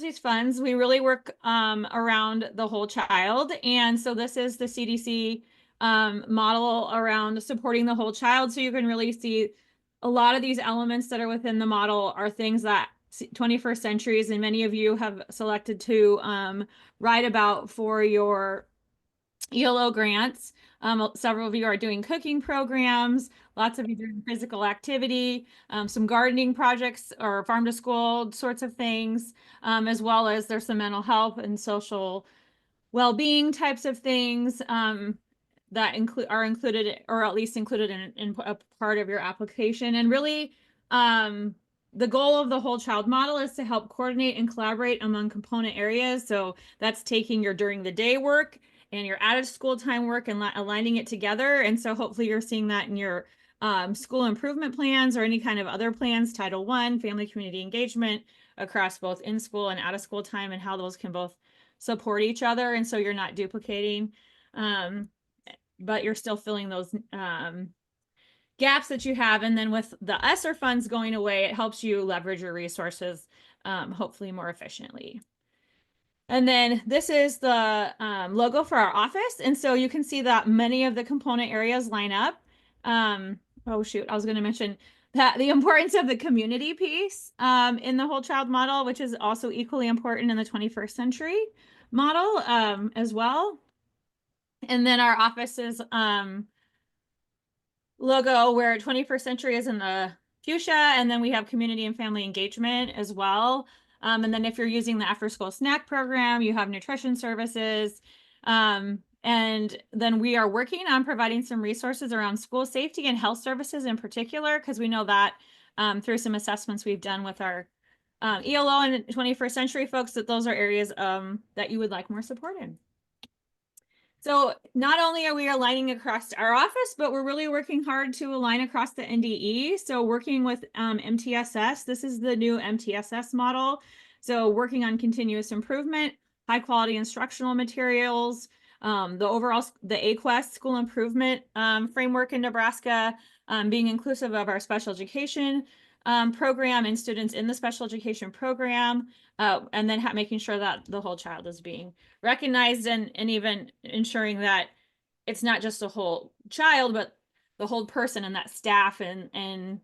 these funds, we really work around the whole child. And so this is the CDC model around supporting the whole child. So you can really see a lot of these elements that are within the model are things that 21st centuries, and many of you have selected to write about for your ELO grants. Several of you are doing cooking programs, lots of you doing physical activity, some gardening projects or farm to school sorts of things, as well as there's some mental health and social well-being types of things that are included, or at least included in a part of your application. And really, the goal of the whole child model is to help coordinate and collaborate among component areas. So that's taking your during the day work and your out of school time work and aligning it together. And so hopefully you're seeing that in your school improvement plans or any kind of other plans, Title I, family community engagement across both in school and out of school time, and how those can both support each other. And so you're not duplicating, but you're still filling those gaps that you have. And then with the ESSER funds going away, it helps you leverage your resources hopefully more efficiently. And then this is the logo for our office. And so you can see that many of the component areas line up. Oh shoot, I was going to mention that the importance of the community piece in the whole child model, which is also equally important in the 21st century model as well. And then our office's logo, where 21st century is in the fuchsia, and then we have community and family engagement as well. And then if you're using the after school snack program, you have nutrition services. And then we are working on providing some resources around school safety and health services in particular, because we know that through some assessments we've done with our ELO and 21st century folks, that those are areas that you would like more support in. So not only are we aligning across our office, but we're really working hard to align across the NDE. So working with MTSS, this is the new MTSS model. So working on continuous improvement, high quality instructional materials, the AQuest school improvement framework in Nebraska, being inclusive of our special education program and students in the special education program, and then making sure that the whole child is being recognized, and even ensuring that it's not just a whole child, but the whole person, and that staff and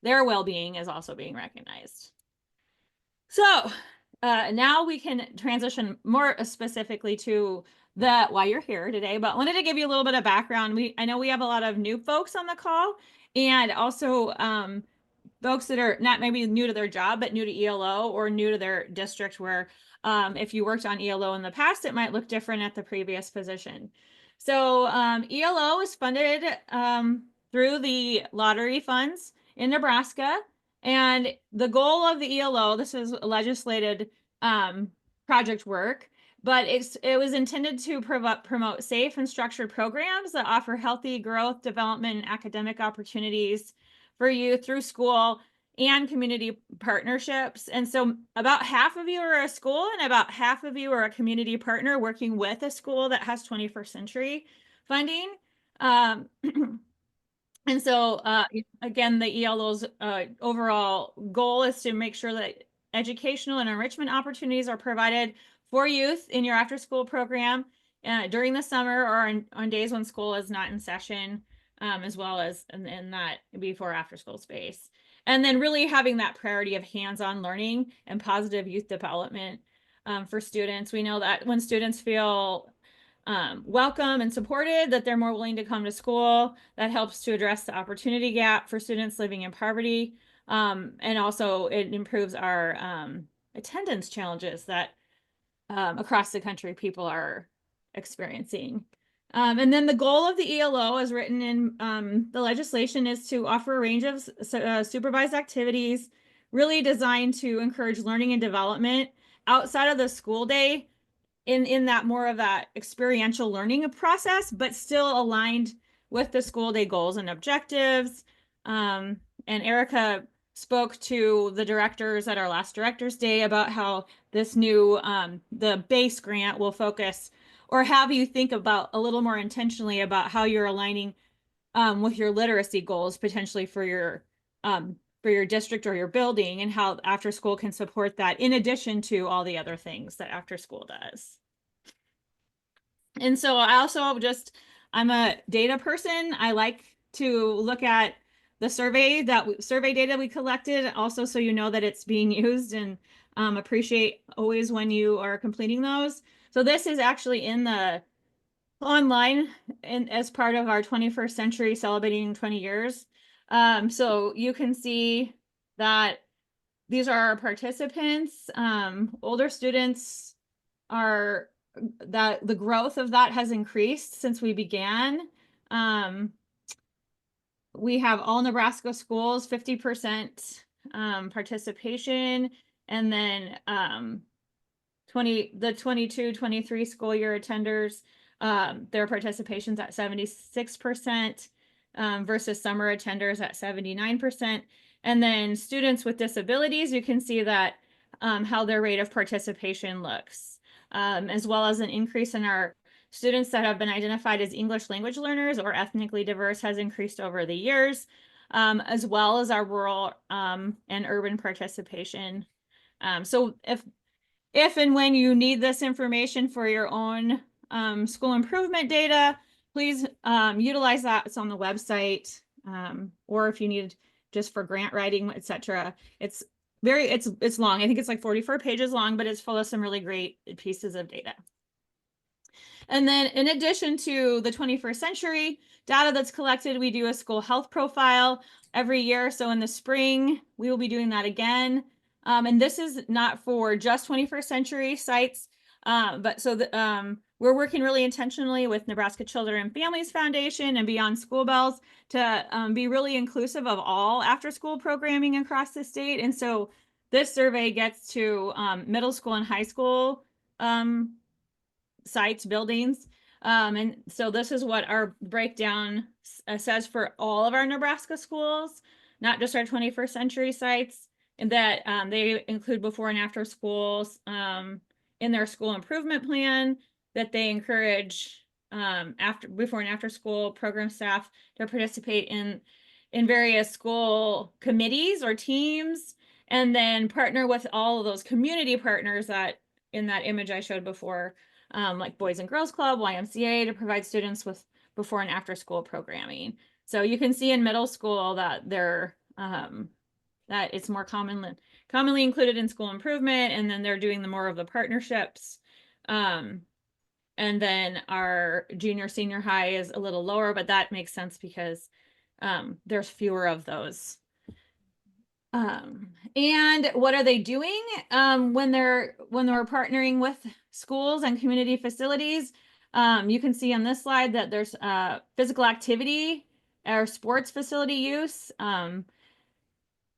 their well-being is also being recognized. So now we can transition more specifically to why you're here today, but I wanted to give you a little bit of background. I know we have a lot of new folks on the call, and also folks that are not maybe new to their job, but new to ELO or new to their district, where if you worked on ELO in the past, it might look different at the previous position. So ELO is funded through the lottery funds in Nebraska. And the goal of the ELO, this is legislated project work, but it was intended to promote safe and structured programs that offer healthy growth, development, and academic opportunities for youth through school and community partnerships. And so about half of you are a school and about half of you are a community partner working with a school that has 21st century funding. And so again, the ELO's overall goal is to make sure that educational and enrichment opportunities are provided for youth in your after school program during the summer or on days when school is not in session, as well as in that before after school space. And then really having that priority of hands-on learning and positive youth development for students. We know that when students feel welcome and supported, that they're more willing to come to school. That helps to address the opportunity gap for students living in poverty. And also it improves our attendance challenges that across the country people are experiencing. And then the goal of the ELO, as written in the legislation, is to offer a range of supervised activities really designed to encourage learning and development outside of the school day, in that more of that experiential learning process, but still aligned with the school day goals and objectives. And Erica spoke to the directors at our last directors day about how this new the base grant will focus or have you think about a little more intentionally about how you're aligning with your literacy goals potentially for for your district or your building, and how after school can support that in addition to all the other things that after school does. And so I also I'm a data person. I like to look at the survey data we collected also, so you know that it's being used, and appreciate always when you are completing those. So this is actually in the online and as part of our 21st century celebrating 20 years. So you can see that these are our participants. Older students are that the growth of that has increased since we began. We have all Nebraska schools, 50% participation, and then the 22-23 school year attenders, their participation's at 76% versus summer attenders at 79%. And then students with disabilities, you can see that how their rate of participation looks, as well as an increase in our students that have been identified as English language learners or ethnically diverse has increased over the years, as well as our rural and urban participation. So if and when you need this information for your own school improvement data, please utilize that. It's on the website, or if you need just for grant writing, etc. It's long. I think it's like 44 pages long, but it's full of some really great pieces of data. And then in addition to the 21st century data that's collected, we do a school health profile every year. So in the spring, we will be doing that again. And this is not for just 21st century sites, but we're working really intentionally with Nebraska Children and Families Foundation and Beyond School Bells to be really inclusive of all after school programming across the state. And so this survey gets to middle school and high school sites, buildings. And so this is what our breakdown says for all of our Nebraska schools, not just our 21st century sites, and that they include before and after schools in their school improvement plan, that they encourage before and after school program staff to participate in various school committees or teams, and then partner with all of those community partners that in that image I showed before, like Boys and Girls Club, YMCA, to provide students with before and after school programming. So you can see in middle school that that it's more commonly included in school improvement, and then they're doing more of the partnerships. And then our junior senior high is a little lower, but that makes sense because there's fewer of those. And what are they doing when they're partnering with schools and community facilities? You can see on this slide that there's physical activity or sports facility use.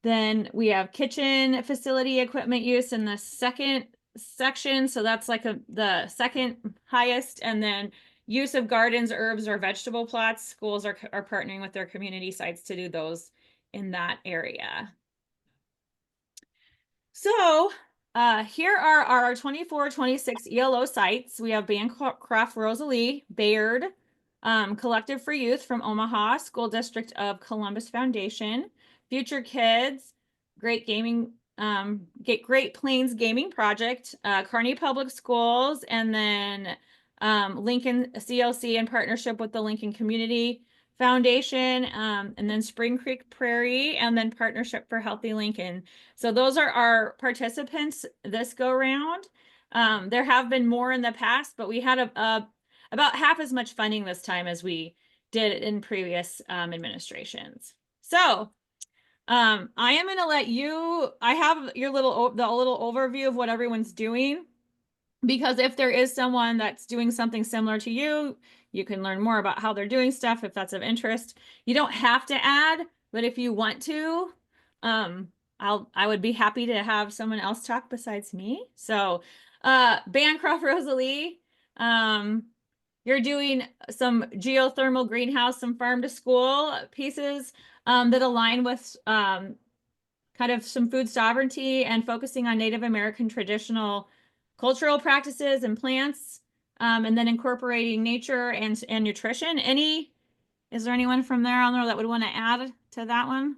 Then we have kitchen facility equipment use in the second section. So that's like the second highest. And then use of gardens, herbs, or vegetable plots. Schools are partnering with their community sites to do those in that area. So here are our 24-26 ELO sites. We have Bancroft Rosalie, Bayard, Collective for Youth from Omaha, School District of Columbus Foundation, Future Kids, Great Plains Gaming Project, Kearney Public Schools, and then Lincoln CLC in partnership with the Lincoln Community Foundation, and then Spring Creek Prairie, and then Partnership for Healthy Lincoln. So those are our participants this go round. There have been more in the past, but we had about half as much funding this time as we did in previous administrations. So I am going to let you, I have the little overview of what everyone's doing, because if there is someone that's doing something similar to you, you can learn more about how they're doing stuff if that's of interest. You don't have to add, but if you want to, I would be happy to have someone else talk besides me. So Bancroft Rosalie, you're doing some geothermal greenhouse, some farm to school pieces that align with kind of some food sovereignty and focusing on Native American traditional cultural practices and plants, and then incorporating nature and nutrition. Is there anyone from there on there that would want to add to that one?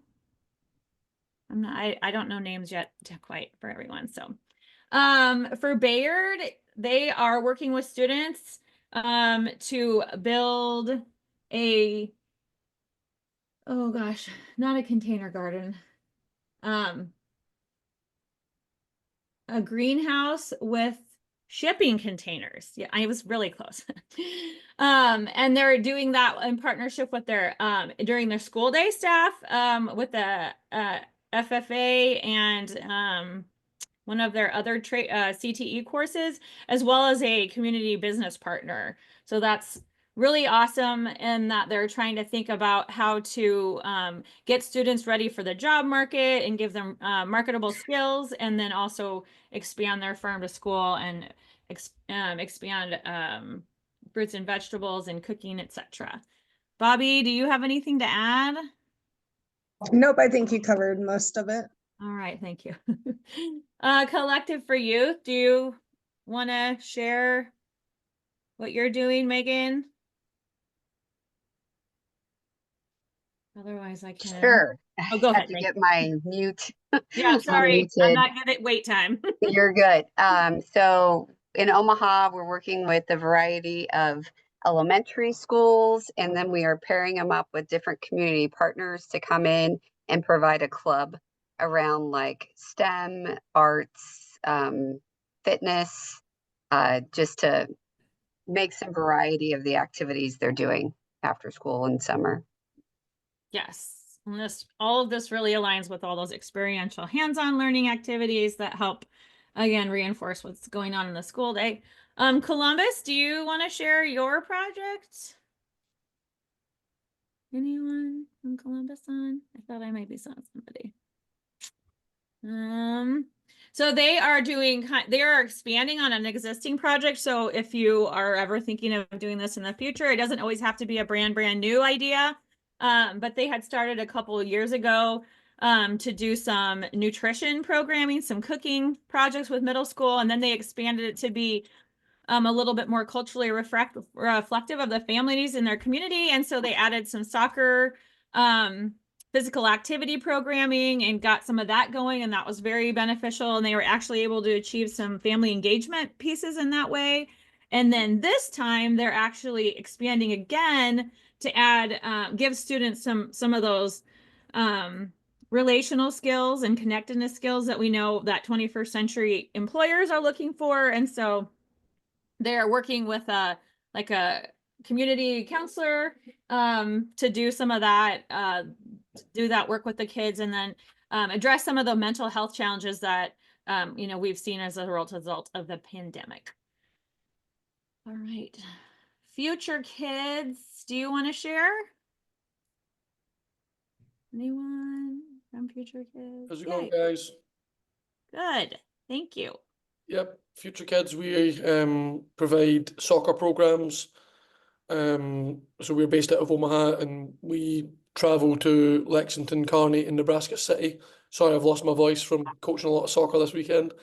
I don't know names yet quite for everyone. So, for Bayard, they are working with students, to build a, oh gosh, not a container garden, um, a greenhouse with shipping containers. Yeah, I was really close. And they're doing that in partnership with their, during their school day staff, with the FFA and one of their other CTE courses, as well as a community business partner. So that's really awesome in that they're trying to think about how to get students ready for the job market and give them marketable skills, and then also expand their farm to school and expand fruits and vegetables and cooking, etc. Bobby, do you have anything to add? Nope, I think you covered most of it. All right, thank you. Collective for Youth, do you want to share what you're doing, Megan? Otherwise, I can. Sure. Oh, go Had ahead. to Thank get you. my mute Yeah, sorry. I'm unmuted. not good at wait time. You're good. So in Omaha, we're working with a variety of elementary schools, and then we are pairing them up with different community partners to come in and provide a club around like STEM, arts, fitness, just to make some variety of the activities they're doing after school and summer. Yes. And all of this really aligns with all those experiential hands-on learning activities that help, again, reinforce what's going on in the school day. Columbus, do you want to share your project? Anyone from Columbus on? I thought I might be seeing somebody. So they are expanding on an existing project. So if you are ever thinking of doing this in the future, it doesn't always have to be a brand new idea. But they had started a couple of years ago to do some nutrition programming, some cooking projects with middle school, and then they expanded it to be a little bit more culturally reflective of the families in their community. And so they added some soccer, physical activity programming and got some of that going. And that was very beneficial. And they were actually able to achieve some family engagement pieces in that way. And then this time they're actually expanding again to add, give students some of those relational skills and connectedness skills that we know that 21st century employers are looking for. And so they're working with a community counselor to do some of that, do that work with the kids, and then address some of the mental health challenges that we've seen as a result of the pandemic. All right, Future Kids, do you want to share? Anyone from Future Kids? How's it going, guys? Good, thank you. Yep, Future Kids, we provide soccer programs. So we're based out of Omaha and we travel to Lexington, Kearney, and Nebraska City. Sorry, I've lost my voice from coaching a lot of soccer this weekend.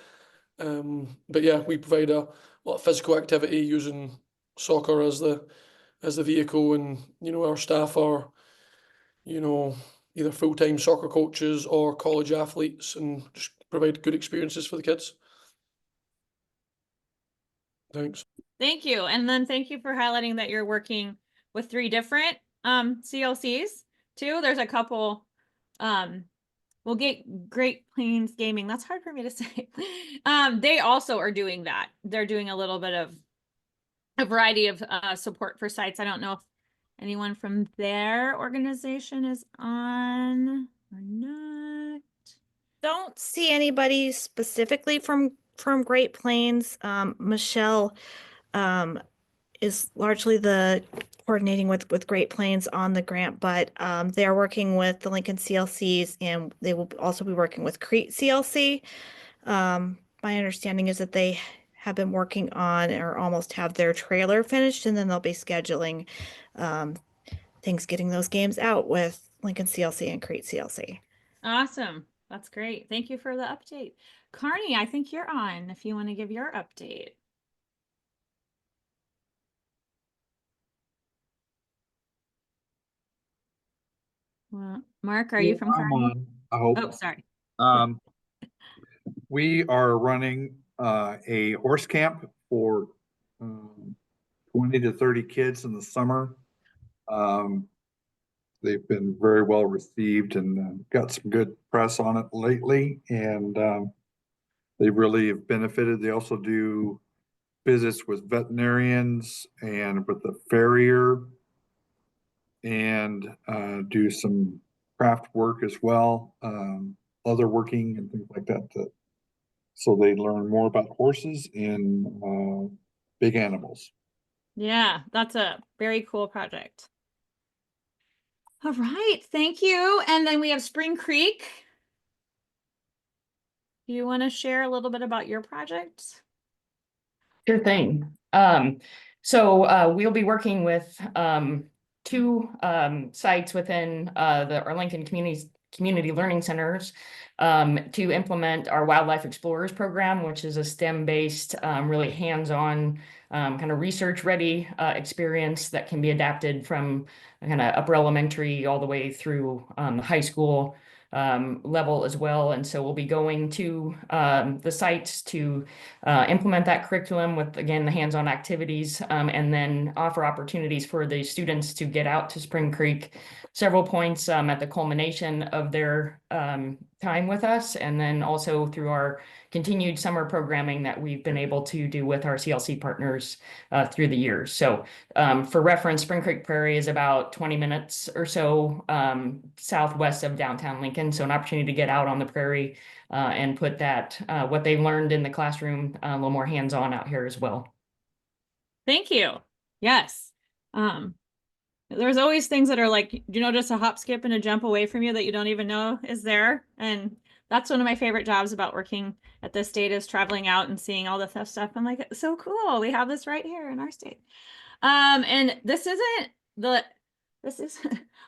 But yeah, we provide a lot of physical activity using soccer as the vehicle, and our staff are either full-time soccer coaches or college athletes, and just provide good experiences for the kids. Thanks. Thank you. And then thank you for highlighting that you're working with 3 different CLCs too. There's a couple, we'll get Great Plains Gaming. That's hard for me to say. They also are doing that. They're doing a little bit of a variety of support for sites. I don't know if anyone from their organization is on or not. Don't see anybody specifically from Great Plains. Michelle is largely the coordinating with Great Plains on the grant, but they're working with the Lincoln CLCs, and they will also be working with Crete CLC. My understanding is that they have been working on or almost have their trailer finished, and then they'll be scheduling things, getting those games out with Lincoln CLC and Crete CLC. Awesome. That's great. Thank you for the update. Carney, I think you're on if you want to give your update. Well, Mark, are you from I'm Carney? on, I hope. Oh, sorry. We are running a horse camp for 20 to 30 kids in the summer. They've been very well received and got some good press on it lately, and they really have benefited. They also do visits with veterinarians and with the farrier, and do some craft work as well, leather working and things like that. So they learn more about horses and big animals. Yeah, that's a very cool project. All right, thank you. And then we have Spring Creek. Do you want to share a little bit about your project? Sure thing. We'll be working with two sites within our Lincoln Community Learning Centers to implement our Wildlife Explorers program, which is a STEM-based, really hands-on, kind of research-ready experience that can be adapted from kind of upper elementary all the way through high school level as well. And so we'll be going to the sites to implement that curriculum with, again, the hands-on activities, and then offer opportunities for the students to get out to Spring Creek several points at the culmination of their time with us, and then also through our continued summer programming that we've been able to do with our CLC partners through the years. So for reference, Spring Creek Prairie is about 20 minutes or so southwest of downtown Lincoln. So an opportunity to get out on the prairie and put that, what they learned in the classroom, a little more hands-on out here as well. Thank you. Yes. There's always things that are like, just a hop, skip, and a jump away from you that you don't even know is there. And that's one of my favorite jobs about working at this state, is traveling out and seeing all the stuff. I'm like, it's so cool. We have this right here in our state. And this is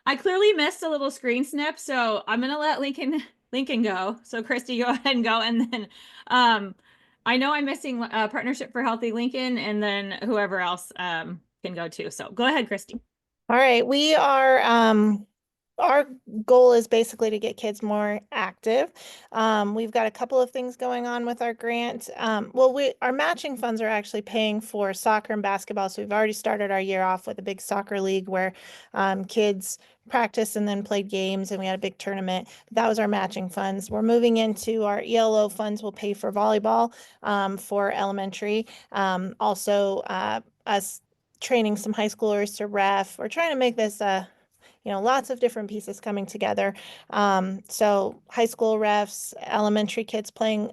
I clearly missed a little screen snip, so I'm gonna let Lincoln go. So Christy, go ahead and go. And then I know I'm missing a Partnership for Healthy Lincoln, and then whoever else can go too. So go ahead, Christy. All right, we are, our goal is basically to get kids more active. We've got a couple of things going on with our grant. Our matching funds are actually paying for soccer and basketball. So we've already started our year off with a big soccer league where kids practice and then played games, and we had a big tournament. That was our matching funds. We're moving into our ELO funds will pay for volleyball for elementary. Also, us training some high schoolers to ref. We're trying to make this lots of different pieces coming together. So high school refs, elementary kids playing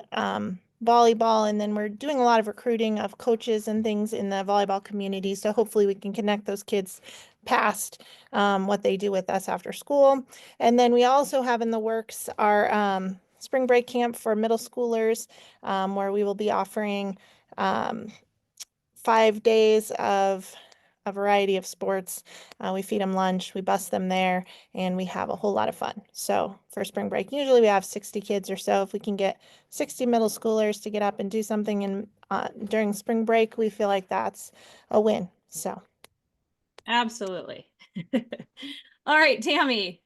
volleyball, and then we're doing a lot of recruiting of coaches and things in the volleyball community. So hopefully we can connect those kids past what they do with us after school. And then we also have in the works our spring break camp for middle schoolers, where we will be offering 5 days of a variety of sports. We feed them lunch, we bus them there, and we have a whole lot of fun. So for spring break, usually we have 60 kids or so. If we can get 60 middle schoolers to get up and do something during spring break, we feel like that's a win. So. Absolutely. All right, Tammy.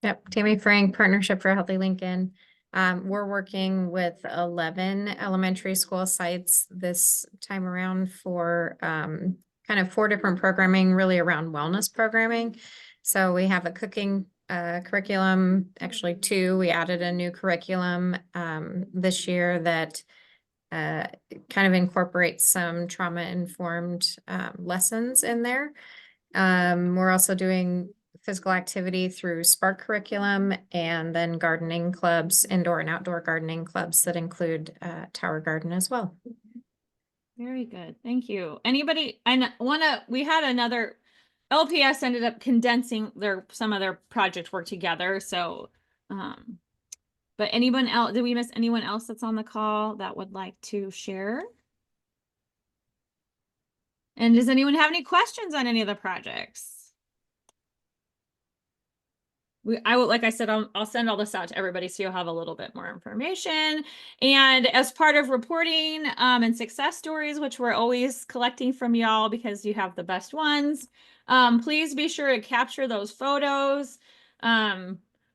Yep, Tammy Frank, Partnership for Healthy Lincoln. We're working with 11 elementary school sites this time around for kind of 4 different programming, really around wellness programming. So we have a cooking curriculum, actually 2. We added a new curriculum this year that kind of incorporates some trauma-informed lessons in there. We're also doing physical activity through Spark curriculum, and then gardening clubs, indoor and outdoor gardening clubs that include Tower Garden as well. Very good. Thank you. Anybody, we had another, LPS ended up condensing some of their project work together. So, but anyone else, did we miss anyone else that's on the call that would like to share? And does anyone have any questions on any of the projects? Like I said, I'll send all this out to everybody so you'll have a little bit more information. And as part of reporting and success stories, which we're always collecting from y'all because you have the best ones, please be sure to capture those photos.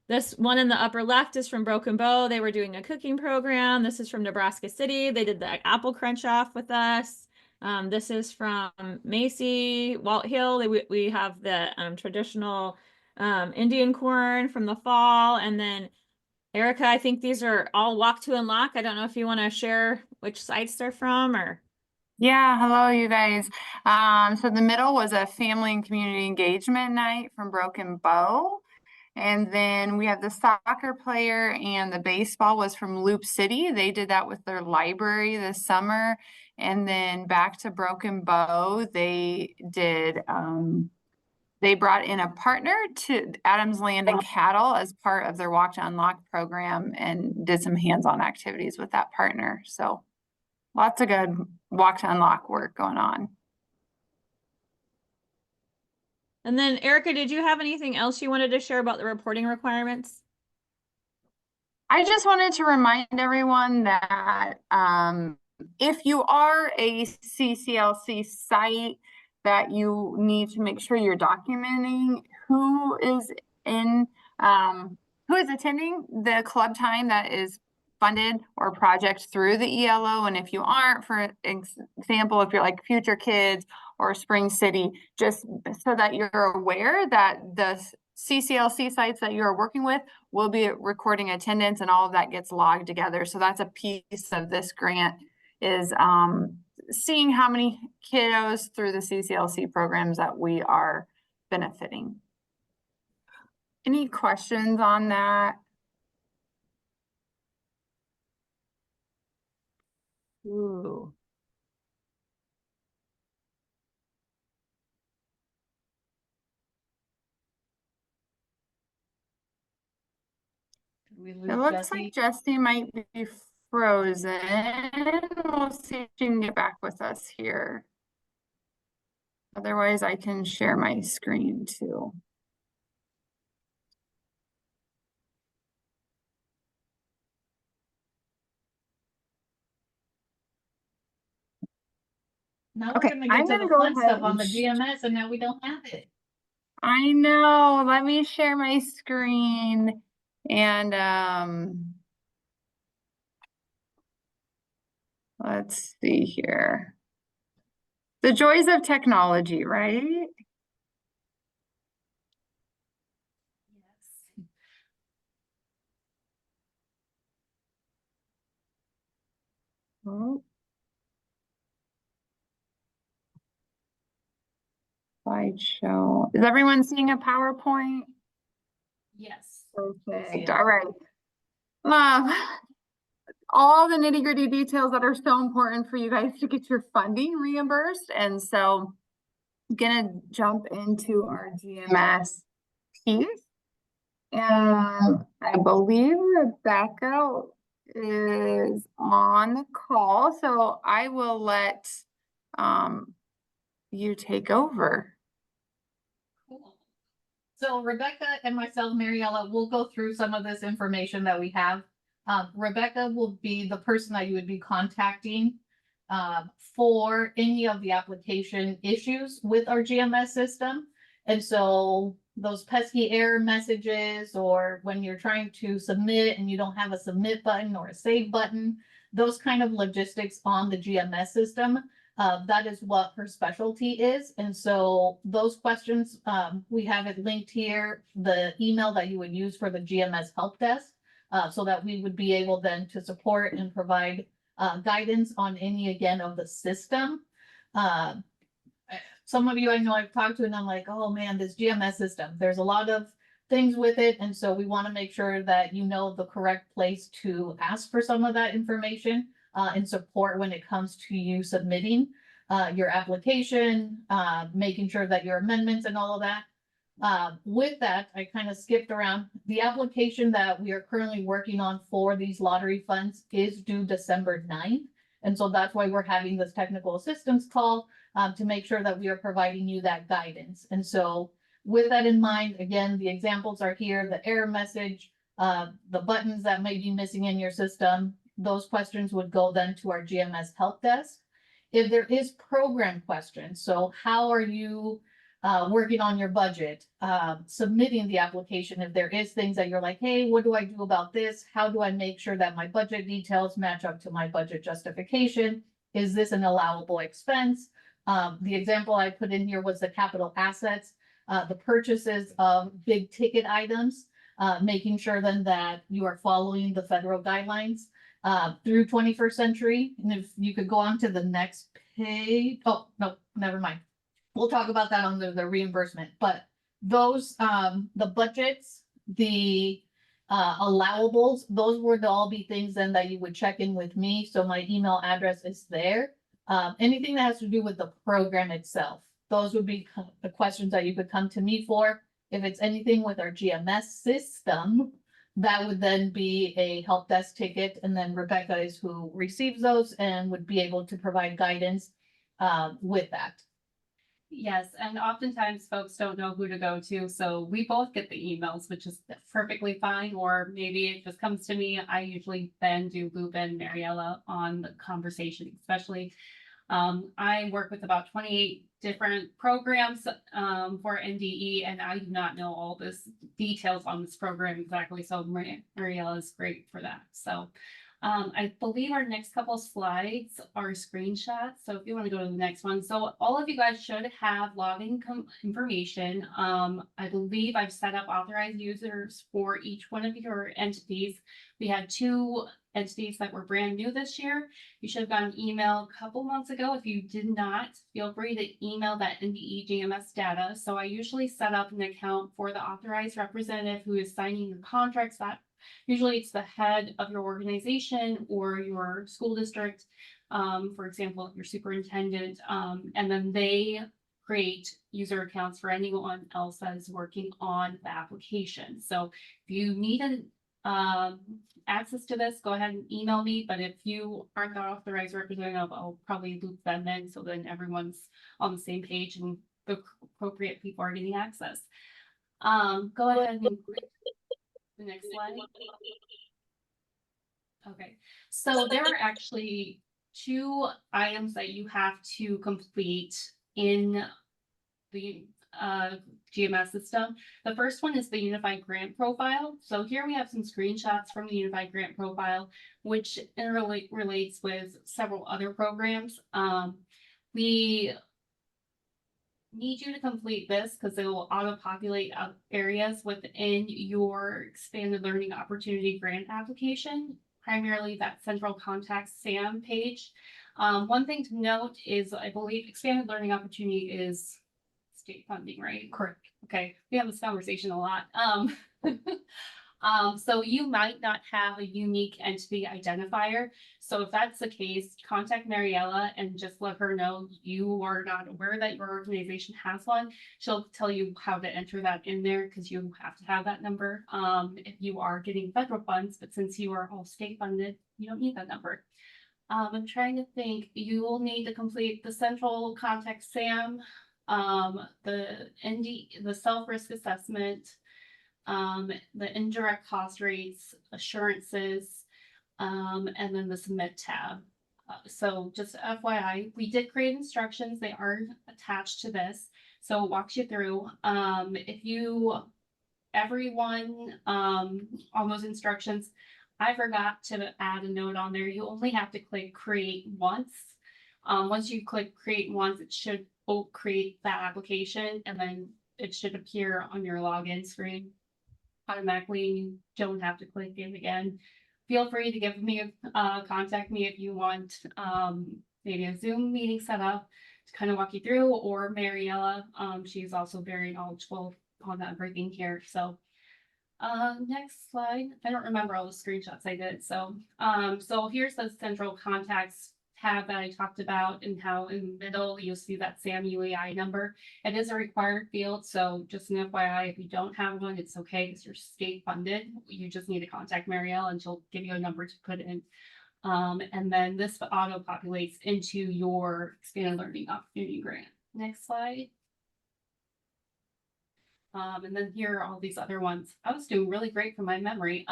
This one in the upper left is from Broken Bow. They were doing a cooking program. This is from Nebraska City. They did the apple crunch off with us. This is from Macy, Walt Hill. We have the traditional Indian corn from the fall. And then Erica, I think these are all Walk to Unlock. I don't know if you want to share which sites they're from or. Yeah, hello, you guys. So the middle was a family and community engagement night from Broken Bow. And then we have the soccer player and the baseball was from Loop City. They did that with their library this summer. And then back to Broken Bow, they did, they brought in a partner to Adams Land and Cattle as part of their Walk to Unlock program and did some hands-on activities with that partner. So lots of good Walk to Unlock work going on. And then Erica, did you have anything else you wanted to share about the reporting requirements? I just wanted to remind everyone that if you are a CCLC site, that you need to make sure you're documenting who is attending the club time that is funded or project through the ELO. And if you aren't, for example, if you're like Future Kids or Spring City, just so that you're aware that the CCLC sites that you're working with will be recording attendance and all of that gets logged together. So that's a piece of this grant is seeing how many kiddos through the CCLC programs that we are benefiting. Any questions on that? Ooh. It looks like Jessie might be frozen. We'll see if she can get back with us here. Otherwise, I can share my screen too. Now Okay, we're gonna get I'm to gonna the go fun ahead stuff on and the GMS and now we don't have it. I know. Let me share my screen and let's see here. The joys of technology, right? Yes. Oh. Slideshow. Is everyone seeing a PowerPoint? Yes. Perfect. All right. All the nitty gritty details that are so important for you guys to get your funding reimbursed. And so I'm gonna jump into our GMS piece. And I believe Rebecca is on the call, so I will let you take over. Cool. So Rebecca and myself, Mariella, will go through some of this information that we have. Rebecca will be the person that you would be contacting for any of the application issues with our GMS system. And so those pesky error messages, or when you're trying to submit and you don't have a submit button or a save button, those kind of logistics on the GMS system, that is what her specialty is. And so those questions, we have it linked here, the email that you would use for the GMS help desk, so that we would be able then to support and provide guidance on any, again, of the system. Some of you I know I've talked to and I'm like, oh man, this GMS system, there's a lot of things with it. And so we want to make sure that you know the correct place to ask for some of that information and support when it comes to you submitting your application, making sure that your amendments and all of that. With that, I kind of skipped around. The application that we are currently working on for these lottery funds is due December 9th. And so that's why we're having this technical assistance call to make sure that we are providing you that guidance. And so with that in mind, again, the examples are here, the error message, the buttons that may be missing in your system, those questions would go then to our GMS help desk. If there is program questions, so how are you working on your budget, submitting the application. If there is things that you're like, hey, what do I do about this? How do I make sure that my budget details match up to my budget justification? Is this an allowable expense? The example I put in here was the capital assets, the purchases of big ticket items, making sure then that you are following the federal guidelines through 21st Century. And if you could go on to the next page. Oh, no, never mind. We'll talk about that on the reimbursement, but those, the budgets, the allowables, those would all be things then that you would check in with me. So my email address is there. Anything that has to do with the program itself, those would be the questions that you could come to me for. If it's anything with our GMS system, that would then be a help desk ticket, and then Rebecca is who receives those and would be able to provide guidance with that. Yes, and oftentimes folks don't know who to go to, so we both get the emails, which is perfectly fine, or maybe it just comes to me. I usually then do loop in Mariella on the conversation, especially. I work with about 28 different programs for NDE, and I do not know all this details on this program exactly, so Mariella is great for that. So I believe our next couple of slides are screenshots. So if you want to go to the next one. So all of you guys should have login information. I believe I've set up authorized users for each one of your entities. We had 2 entities that were brand new this year. You should have gotten an email a couple months ago. If you did not, feel free to email that NDE GMS data. So I usually set up an account for the authorized representative who is signing your contracts. That usually it's the head of your organization or your school district, for example, your superintendent, and then they create user accounts for anyone else that is working on the application. So if you need access to this, go ahead and email me, but if you aren't the authorized representative, I'll probably loop them in so then everyone's on the same page and the appropriate people are getting access. Go ahead and the next slide. Okay, so there are actually 2 items that you have to complete in the GMS system. The first one is the Unified Grant Profile. So here we have some screenshots from the Unified Grant Profile, which relates with several other programs. We need you to complete this because it will auto-populate areas within your expanded learning opportunity grant application, primarily that central contact SAM page. One thing to note is I believe expanded learning opportunity is state funding, right? Correct. Okay, we have this conversation a lot. So you might not have a unique entity identifier. So if that's the case, contact Mariella and just let her know you are not aware that your organization has one. She'll tell you how to enter that in there because you have to have that number if you are getting federal funds, but since you are all state funded, you don't need that number. I'm trying to think, you will need to complete the central contact SAM, the self-risk assessment, the indirect cost rates, assurances, and then the submit tab. So just FYI, we did create instructions. They are attached to this. So it walks you through. Everyone on those instructions, I forgot to add a note on there. You only have to click create once. Once you click create once, it should create that application and then it should appear on your login screen automatically. You don't have to click it again. Feel free to give me contact me if you want maybe a Zoom meeting set up to kind of walk you through, or Mariella. She's also very knowledgeable on everything here. So next slide. I don't remember all the screenshots I did. So here's the central contacts tab that I talked about, and how in the middle you'll see that SAM UEI number. It is a required field, so just an FYI, if you don't have one, it's okay because you're state funded. You just need to contact Marielle and she'll give you a number to put in. And then this auto populates into your expanded learning opportunity grant. Next slide. And then here are all these other ones. I was doing really great for my memory.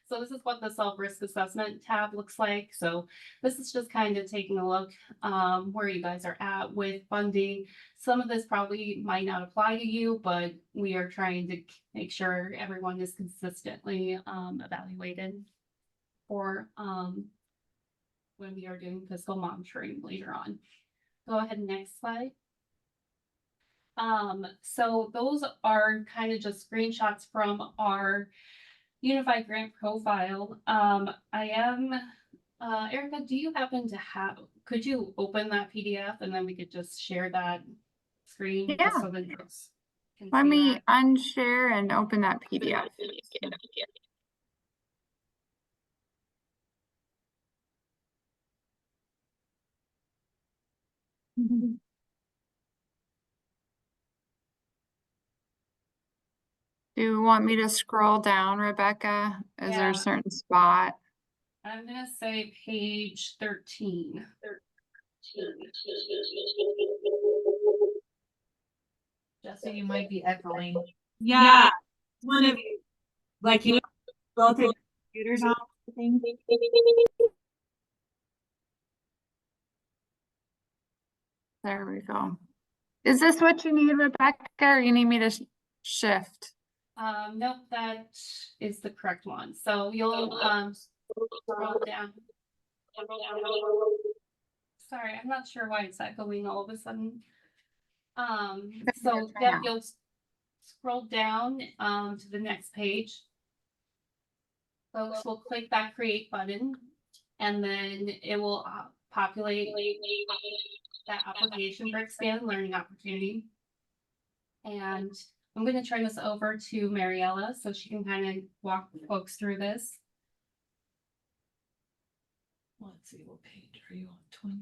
So this is what the self-risk assessment tab looks like. So this is just kind of taking a look where you guys are at with funding. Some of this probably might not apply to you, but we are trying to make sure everyone is consistently evaluated for when we are doing fiscal monitoring later on. Go ahead, next slide. So those are kind of just screenshots from our unified grant profile. Erica, do you happen to have, could you open that PDF and then we could just share that screen? Yeah. Just so that folks can Let see me that? unshare and open that PDF. Do you want me to scroll down, Rebecca? Is there Yeah. a certain spot? I'm gonna say page 13. Jesse, you might be echoing. Yeah. One of you, like you both have computers on, I think. There we go. Is this what you need, Rebecca, or you need me to shift? Nope, that is the correct one. So you'll scroll down. Sorry, I'm not sure why it's echoing all of a sudden. So yep, you'll scroll down to the next page. Folks will click that create button and then it will populate that application for expanded learning opportunity. And I'm going to turn this over to Mariella so she can kind of walk folks through this. Let's see, what page are you on? 20.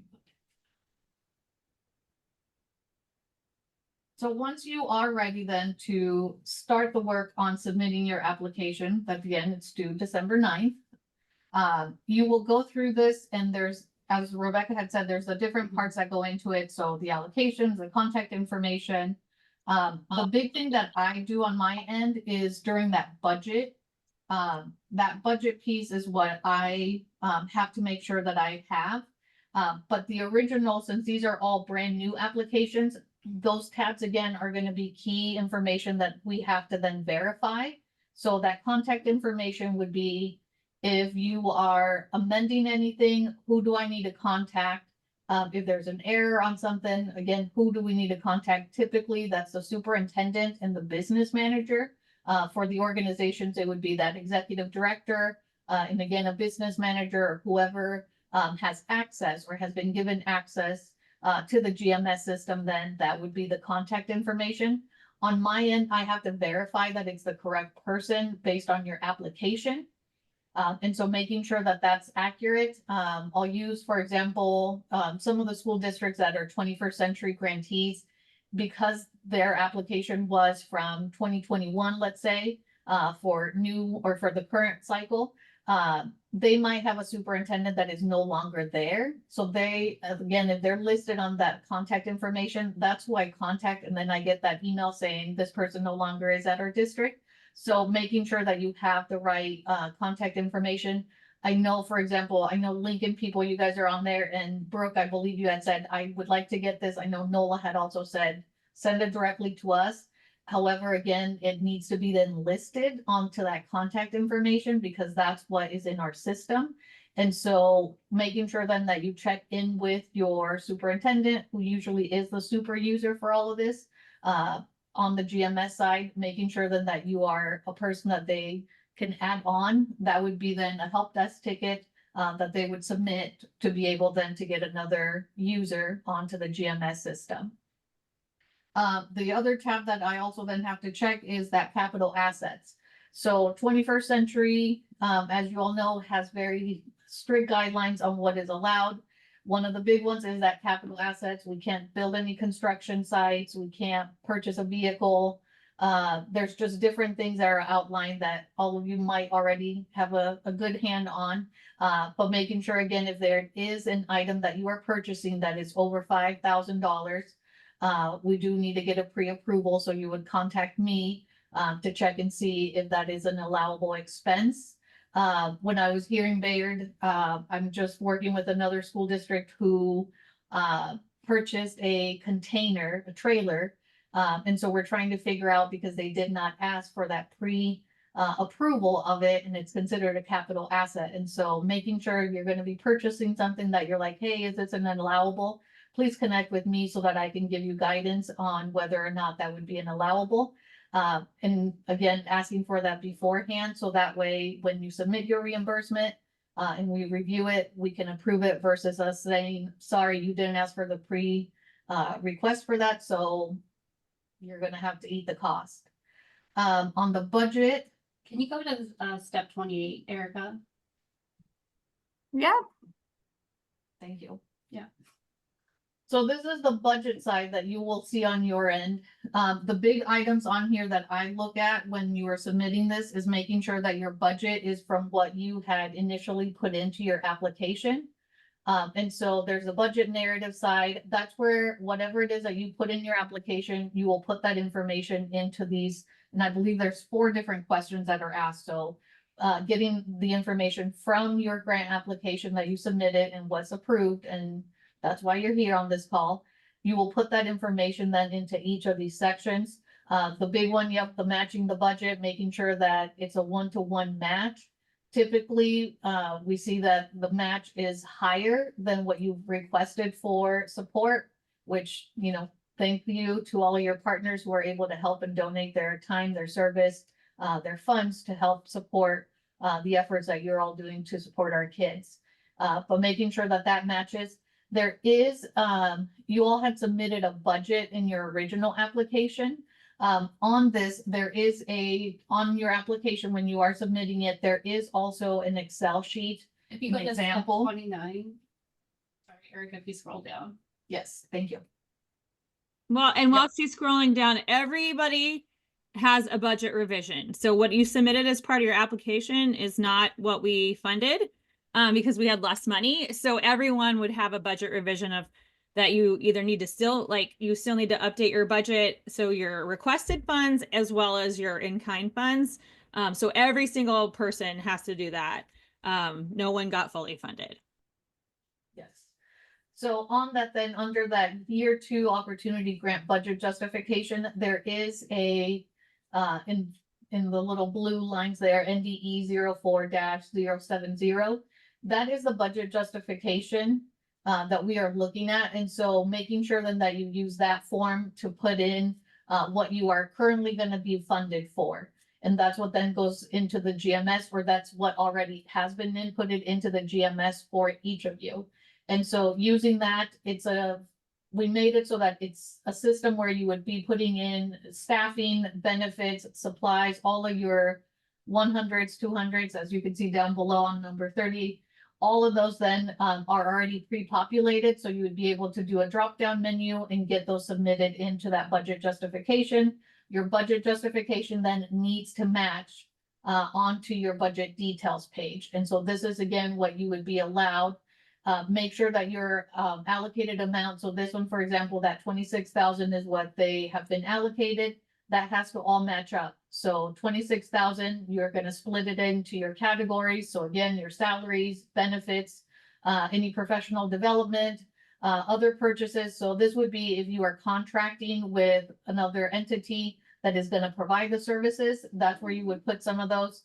So once you are ready then to start the work on submitting your application, that again, it's due December 9th. You will go through this and there's, as Rebecca had said, there's the different parts that go into it. So the allocations, the contact information. The big thing that I do on my end is during that budget piece is what I have to make sure that I have. But the original, since these are all brand new applications, those tabs again are going to be key information that we have to then verify. So that contact information would be if you are amending anything, who do I need to contact? If there's an error on something, again, who do we need to contact? Typically, that's the superintendent and the business manager. For the organizations, it would be that executive director, and again, a business manager or whoever has access or has been given access to the GMS system, then that would be the contact information. On my end, I have to verify that it's the correct person based on your application. And so making sure that that's accurate. I'll use, for example, some of the school districts that are 21st century grantees, because their application was from 2021, let's say, for new or for the current cycle. They might have a superintendent that is no longer there. So they, again, if they're listed on that contact information, that's who I contact. And then I get that email saying this person no longer is at our district. So making sure that you have the right contact information. I know, for example, I know Lincoln people, you guys are on there, and Brooke, I believe you had said, I would like to get this. I know Nola had also said, send it directly to us. However, again, it needs to be then listed onto that contact information because that's what is in our system. And so making sure then that you check in with your superintendent, who usually is the super user for all of this, on the GMS side, making sure then that you are a person that they can add on. That would be then a help desk ticket that they would submit to be able then to get another user onto the GMS system. The other tab that I also then have to check is that capital assets. So 21st century, as you all know, has very strict guidelines on what is allowed. One of the big ones is that capital assets. We can't build any construction sites. We can't purchase a vehicle. There's just different things that are outlined that all of you might already have a good hand on. But making sure, again, if there is an item that you are purchasing that is over $5,000, we do need to get a pre-approval. So you would contact me to check and see if that is an allowable expense. When I was here in Bayard, I'm just working with another school district who purchased a container, a trailer. And so we're trying to figure out, because they did not ask for that approval of it, and it's considered a capital asset. And so making sure you're going to be purchasing something that you're like, hey, is this an allowable? Please connect with me so that I can give you guidance on whether or not that would be an allowable. And again, asking for that beforehand, so that way when you submit your reimbursement and we review it, we can approve it versus us saying, sorry, you didn't ask for the request for that, so you're gonna have to eat the cost. On the budget. Can you go to step 28, Erica? Yeah. Thank you. Yeah. So this is the budget side that you will see on your end. The big items on here that I look at when you are submitting this is making sure that your budget is from what you had initially put into your application. And so there's a budget narrative side. That's where whatever it is that you put in your application, you will put that information into these. And I believe there's 4 different questions that are asked. So getting the information from your grant application that you submitted and what's approved, and that's why you're here on this call. You will put that information then into each of these sections. The big one, yep, the matching the budget, making sure that it's a 1-to-1 match. Typically, we see that the match is higher than what you've requested for support, which, you know, thank you to all of your partners who are able to help and donate their time, their service, their funds to help support the efforts that you're all doing to support our kids. But making sure that that matches. There is, you all had submitted a budget in your original application. On this, there is on your application, when you are submitting it, there is also an Excel sheet. If you go An to step example. 29. Sorry, Erica, if you scroll down. Yes, thank you. Well, and while she's scrolling down, everybody has a budget revision. So what you submitted as part of your application is not what we funded, because we had less money. So everyone would have a budget revision of that. You either need to you still need to update your budget. So your requested funds as well as your in-kind funds. So every single person has to do that. No one got fully funded. Yes. So on that, then under that year 2 opportunity grant budget justification, there is a in the little blue lines there, NDE 04-070. That is the budget justification that we are looking at. And so making sure then that you use that form to put in what you are currently going to be funded for. And that's what then goes into the GMS, or that's what already has been inputted into the GMS for each of you. And so using that, we made it so that it's a system where you would be putting in staffing, benefits, supplies, all of your 100s, 200s, as you can see down below on number 30. All of those then are already pre-populated, so you would be able to do a drop-down menu and get those submitted into that budget justification. Your budget justification then needs to match onto your budget details page. And so this is, again, what you would be allowed. Make sure that your allocated amount, so this one, for example, that 26,000 is what they have been allocated. That has to all match up. So 26,000, you're going to split it into your categories. So again, your salaries, benefits, any professional development, other purchases. So this would be if you are contracting with another entity that is going to provide the services, that's where you would put some of those.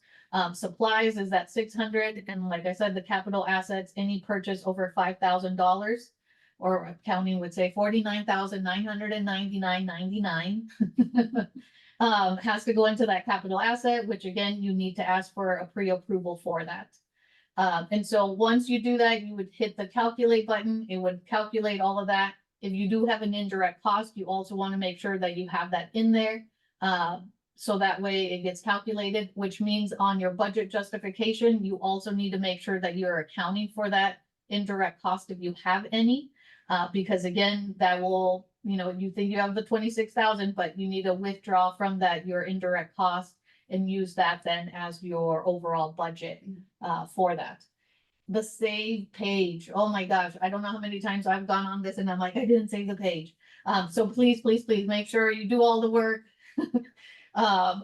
Supplies is that 600. And like I said, the capital assets, any purchase over $5,000, or accounting would say $49,999.99, has to go into that capital asset, which again, you need to ask for a pre-approval for that. And so once you do that, you would hit the calculate button. It would calculate all of that. If you do have an indirect cost, you also want to make sure that you have that in there. So that way it gets calculated, which means on your budget justification, you also need to make sure that you're accounting for that indirect cost if you have any. Because again, that will, you think you have the 26,000, but you need to withdraw from that your indirect cost and use that then as your overall budget for that. The save page. Oh my gosh, I don't know how many times I've gone on this and I'm like, I didn't save the page. So please make sure you do all the work.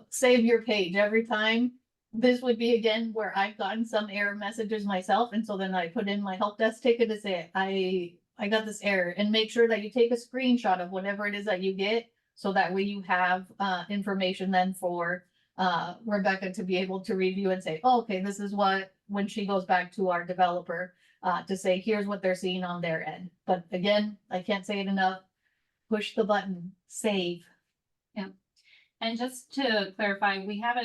Save your page every time. this would be again where I've gotten some error messages myself, and so then I put in my help desk ticket to say, I got this error, and make sure that you take a screenshot of whatever it is that you get, so that way you have information then for Rebecca to be able to review and say, oh, okay, this is what, when she goes back to our developer, to say, here's what they're seeing on their end. But again, I can't say it enough, push the button, save. And just to clarify, we have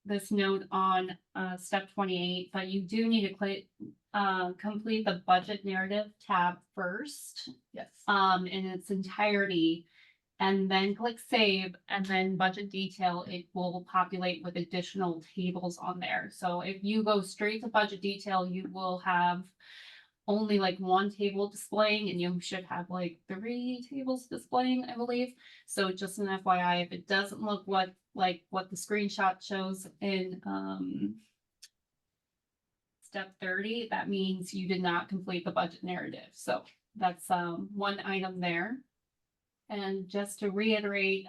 this note on step 28, but you do need to complete the budget narrative tab first, Yes. in its entirety, and then click save, and then budget detail, it will populate with additional tables on there. So if you go straight to budget detail, you will have only like one table displaying, and you should have like 3 tables displaying, I believe. So just an FYI, if it doesn't look like what the screenshot shows in step 30, that means you did not complete the budget narrative. So that's one item there. And just to reiterate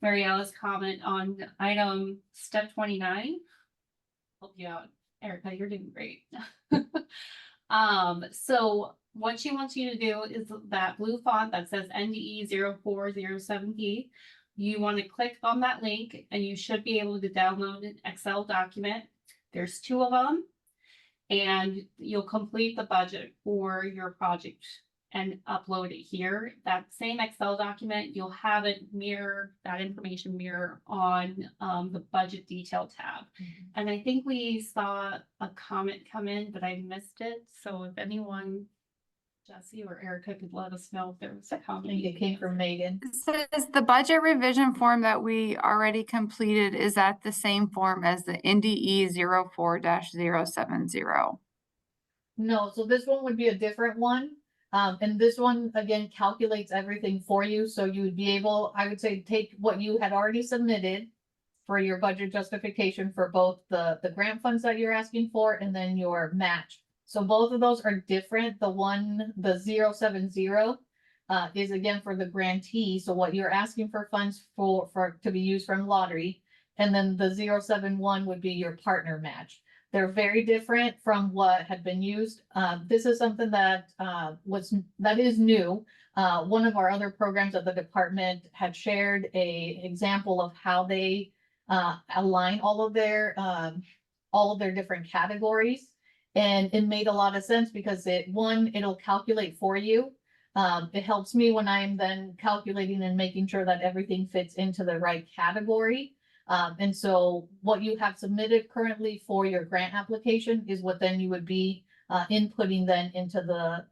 Mariella's comment on item step 29, help you out, Erica, you're doing great. So what she wants you to do is that blue font that says NDE 0407P. You want to click on that link, and you should be able to download an Excel document. There's 2 of them, and you'll complete the budget for your project and upload it here. That same Excel document, you'll have it mirror, that information mirror on the budget detail tab. And I think we saw a comment come in, but I missed it. So if anyone, Jesse or Erica, could let us know if there was a I comment. think it came from Megan. It says the budget revision form that we already completed is at the same form as the NDE 04-070. No, so this one would be a different one. And this one, again, calculates everything for you. So you would be able, I would say, take what you had already submitted for your budget justification for both the grant funds that you're asking for and then your match. So both of those are different. The 070 is again for the grantee. So what you're asking for funds for to be used from lottery. And then the 071 would be your partner match. They're very different from what had been used. This is something that is new. One of our other programs of the department had shared a example of how they align all of their different categories. And it made a lot of sense because it'll calculate for you. It helps me when I'm then calculating and making sure that everything fits into the right category. And so what you have submitted currently for your grant application is what then you would be inputting then into the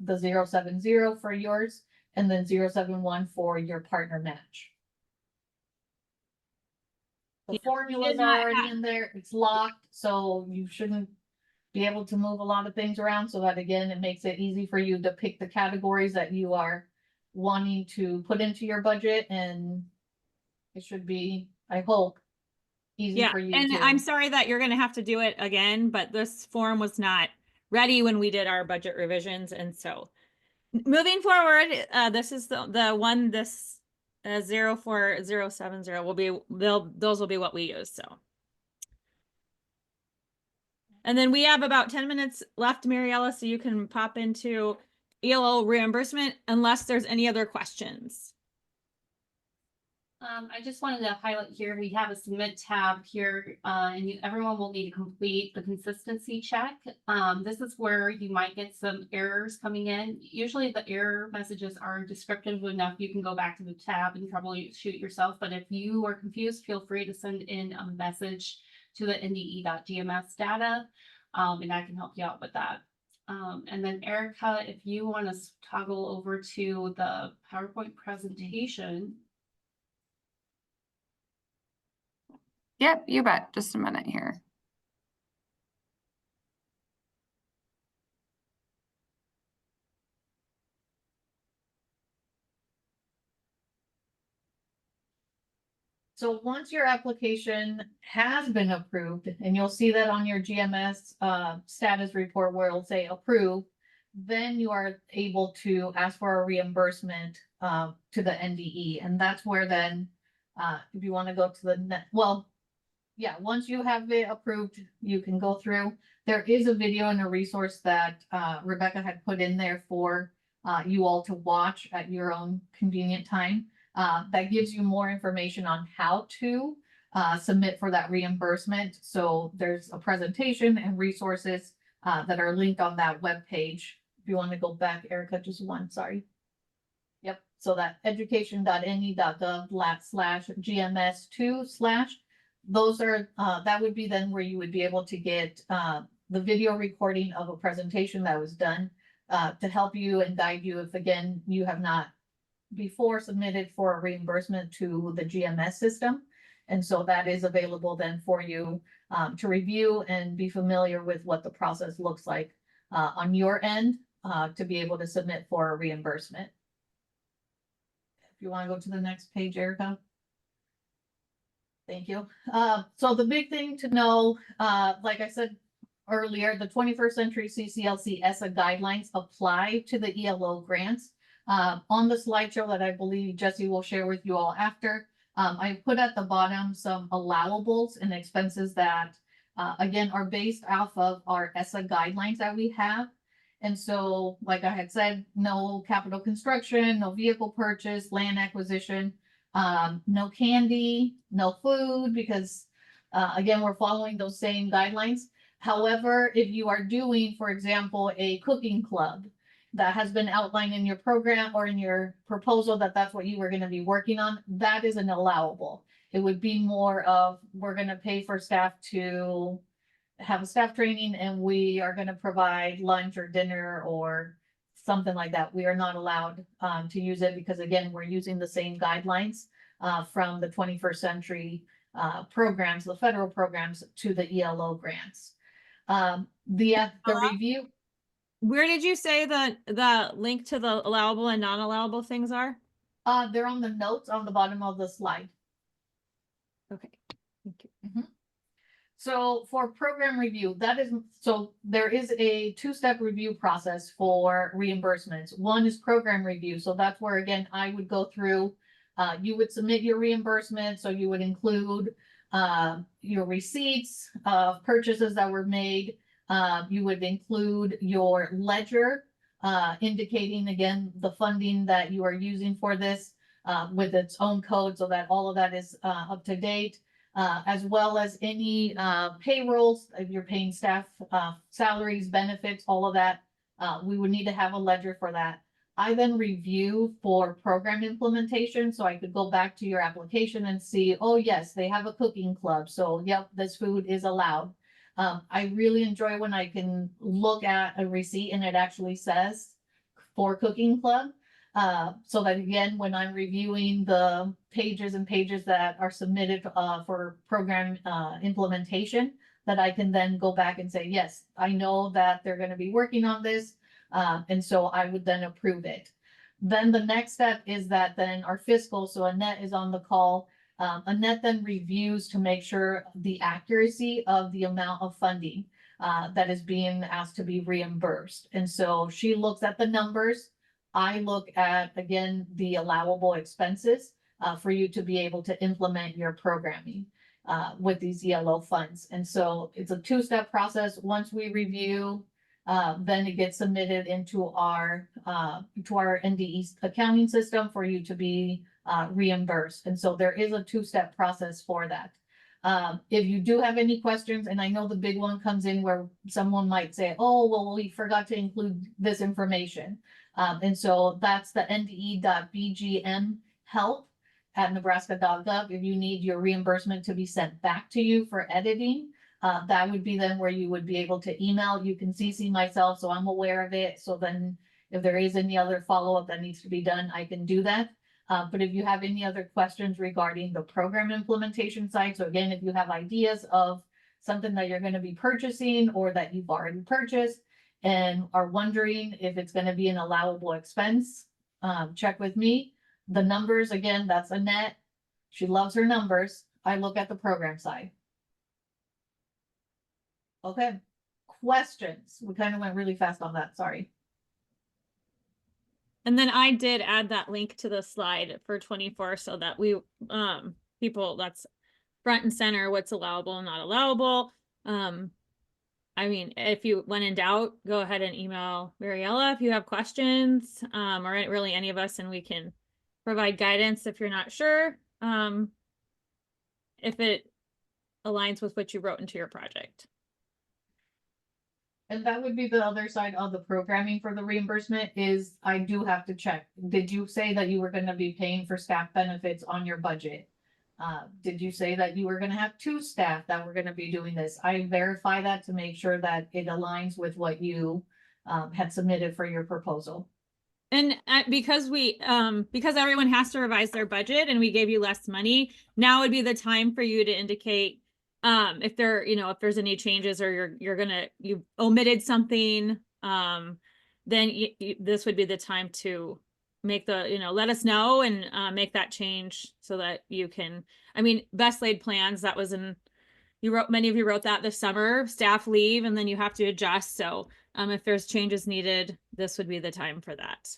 070 for yours, and then 071 for your partner match. The Yeah, formulas did not are already have- in there, it's locked, so you shouldn't be able to move a lot of things around, so that again, it makes it easy for you to pick the categories that you are wanting to put into your budget, and it should be, I hope, easy Yeah, for you and to. I'm sorry that you're gonna have to do it again, but this form was not ready when we did our budget revisions, and so moving forward, this is the one, this 04070 will be, those will be what we use, so. And then we have about 10 minutes left, Mariella, so you can pop into ELO reimbursement unless there's any other questions. I just wanted to highlight here, we have a submit tab here, and everyone will need to complete the consistency check. This is where you might get some errors coming in. Usually the error messages are descriptive enough. You can go back to the tab and troubleshoot yourself. But if you are confused, feel free to send in a message to the nde.gms data, and I can help you out with that. And then Erica, if you want to toggle over to the PowerPoint presentation. Yep, you bet. Just a minute here. So once your application has been approved, and you'll see that on your GMS status report where it'll say approved, then you are able to ask for a reimbursement to the NDE. And that's where then, if you want to go to the yeah, once you have it approved, you can go through. There is a video and a resource that Rebecca had put in there for you all to watch at your own convenient time. That gives you more information on how to submit for that reimbursement. So there's a presentation and resources that are linked on that webpage. If you want to go back, Erica, just one, sorry. Yep, so that education.ne.gov/GMS2/ those are, that would be then where you would be able to get the video recording of a presentation that was done to help you and guide you if, again, you have not before submitted for a reimbursement to the GMS system. And so that is available then for you to review and be familiar with what the process looks like on your end to be able to submit for a reimbursement. If you want to go to the next page, Erica. Thank you. So the big thing to know, like I said earlier, the 21st Century CCLC ESSA guidelines apply to the ELO grants. On the slideshow that I believe Jesse will share with you all after, I put at the bottom some allowables and expenses that, again, are based off of our ESSA guidelines that we have. And so, like I had said, no capital construction, no vehicle purchase, land acquisition, no candy, no food, because again, we're following those same guidelines. However, if you are doing, for example, a cooking club that has been outlined in your program or in your proposal that that's what you were going to be working on, that is an allowable. It would be more of, we're going to pay for staff to have a staff training and we are going to provide lunch or dinner or something like that. We are not allowed to use it because, again, we're using the same guidelines from the 21st Century programs, the federal programs, to the ELO grants. The review. Where did you say the link to the allowable and non-allowable things are? They're on the notes on the bottom of the slide. Okay, thank you. So for program review, there is a two-step review process for reimbursements. One is program review. So that's where, again, I would go through, you would submit your reimbursement. So you would include your receipts of purchases that were made. You would include your ledger indicating, again, the funding that you are using for this with its own code so that all of that is up to date. As well as any payrolls, if you're paying staff salaries, benefits, all of that, we would need to have a ledger for that. I then review for program implementation, so I could go back to your application and see, oh yes, they have a cooking club, so yep, this food is allowed. I really enjoy when I can look at a receipt and it actually says for cooking club. So that, again, when I'm reviewing the pages and pages that are submitted for program implementation, that I can then go back and say, yes, I know that they're going to be working on this. And so I would then approve it. Then the next step is that then our fiscal, so Annette is on the call. Annette then reviews to make sure the accuracy of the amount of funding that is being asked to be reimbursed. And so she looks at the numbers. I look at, again, the allowable expenses for you to be able to implement your programming with these ELO funds. And so it's a two-step process. Once we review, then it gets submitted into our NDE accounting system for you to be reimbursed. And so there is a two-step process for that. If you do have any questions, and I know the big one comes in where someone might say, oh, well, we forgot to include this information. And so that's the nde.bgm help at nebraska.gov. If you need your reimbursement to be sent back to you for editing, that would be then where you would be able to email. You can CC myself, so I'm aware of it. So then if there is any other follow-up that needs to be done, I can do that. But if you have any other questions regarding the program implementation side, so again, if you have ideas of something that you're going to be purchasing or that you've already purchased and are wondering if it's going to be an allowable expense, check with me. The numbers, again, that's Annette. She loves her numbers. I look at the program side. Okay, questions? We kind of went really fast on that, sorry. And then I did add that link to the slide for 24 so that we, people, that's front and center what's allowable and not allowable. I mean, if you, when in doubt, go ahead and email Mariella if you have questions, or really any of us, and we can provide guidance if you're not sure, if it aligns with what you wrote into your project. And that would be the other side of the programming for the reimbursement is I do have to check. Did you say that you were gonna be paying for staff benefits on your budget? Did you say that you were gonna have 2 staff that were gonna be doing this? I verify that to make sure that it aligns with what you had submitted for your proposal. And because because everyone has to revise their budget and we gave you less money, now would be the time for you to indicate if there, if there's any changes or you omitted something, then this would be the time to make the, let us know and make that change so that you can, I mean, best laid plans, that was many of you wrote that this summer, staff leave, and then you have to adjust. So if there's changes needed, this would be the time for that.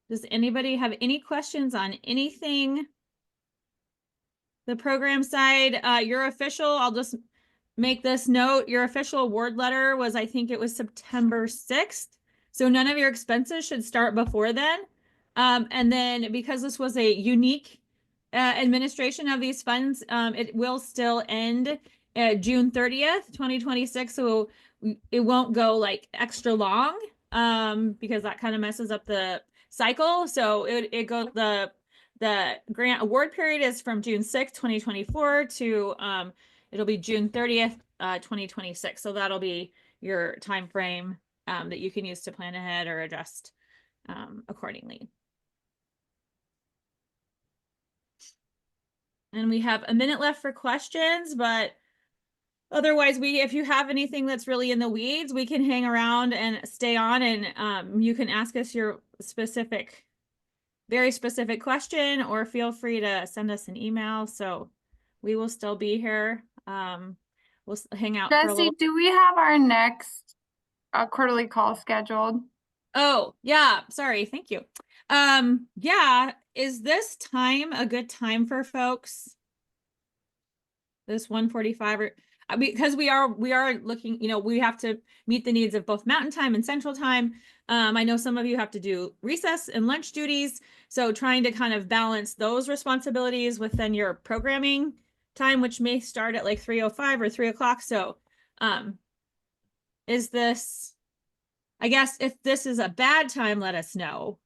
Does anybody have any questions on anything? The program side, your official, I'll just make this note, your official award letter was, I think it was September 6th. So none of your expenses should start before then. And then because this was a unique administration of these funds, it will still end June 30th, 2026. So it won't go like extra long because that kind of messes up the cycle. So it goes, the grant award period is from June 6th, 2024 to it'll be June 30th, 2026. So that'll be your time frame that you can use to plan ahead or adjust accordingly. And we have a minute left for questions, but otherwise if you have anything that's really in the weeds, we can hang around and stay on, and you can ask us your very specific question, or feel free to send us an email. So we will still be here. We'll hang out for a Jesse, little. do we have our next quarterly call scheduled? Oh, yeah. Sorry. Thank you. Yeah. Is this time a good time for folks? This 1:45 or because we are looking, we have to meet the needs of both Mountain Time and Central Time. I know some of you have to do recess and lunch duties. So trying to kind of balance those responsibilities within your programming time, which may start at like 3:05 or 3 o'clock. So is this, I guess if this is a bad time, let us know.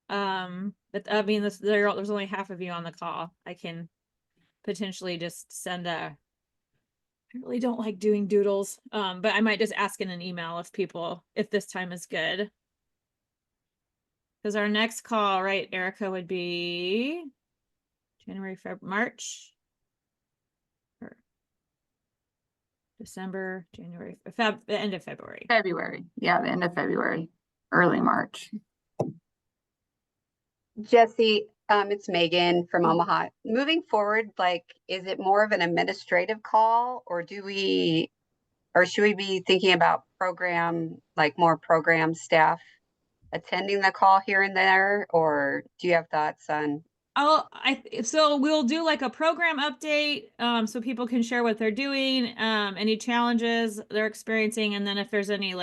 But I mean, there's only half of you on the call. I can potentially just send I really don't like doing doodles, but I might just ask in an email if this time is good. Because our next call, right, Erica, would be January, February, March, or December, January, the end of February. February. Yeah, the end of February, early March. Jesse, it's Megan from Omaha. Moving forward, is it more of an administrative call, or should we be thinking about more program staff attending the call here and there, or do you have thoughts on? So we'll do like a program update, so people can share what they're doing, any challenges they're experiencing, and then if there's any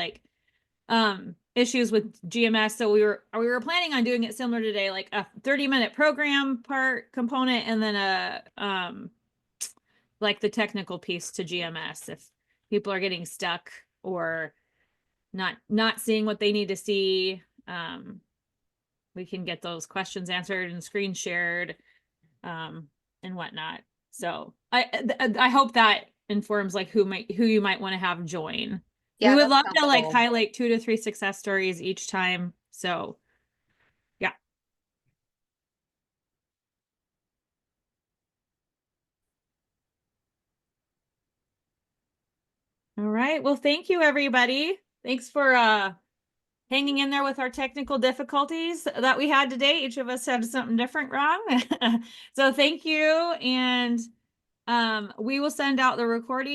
issues with GMS. So we were planning on doing it similar today, like a 30-minute program component, and then like the technical piece to GMS if people are getting stuck or not seeing what they need to see. We can get those questions answered and screen shared and whatnot. So I hope that informs who you might want to have join. Yeah, we would love to cool. highlight 2 to 3 success stories each time. So yeah. All right. Well, thank you, everybody. Thanks for hanging in there with our technical difficulties that we had today. Each of us had something different wrong. So thank you. And we will send out the recording.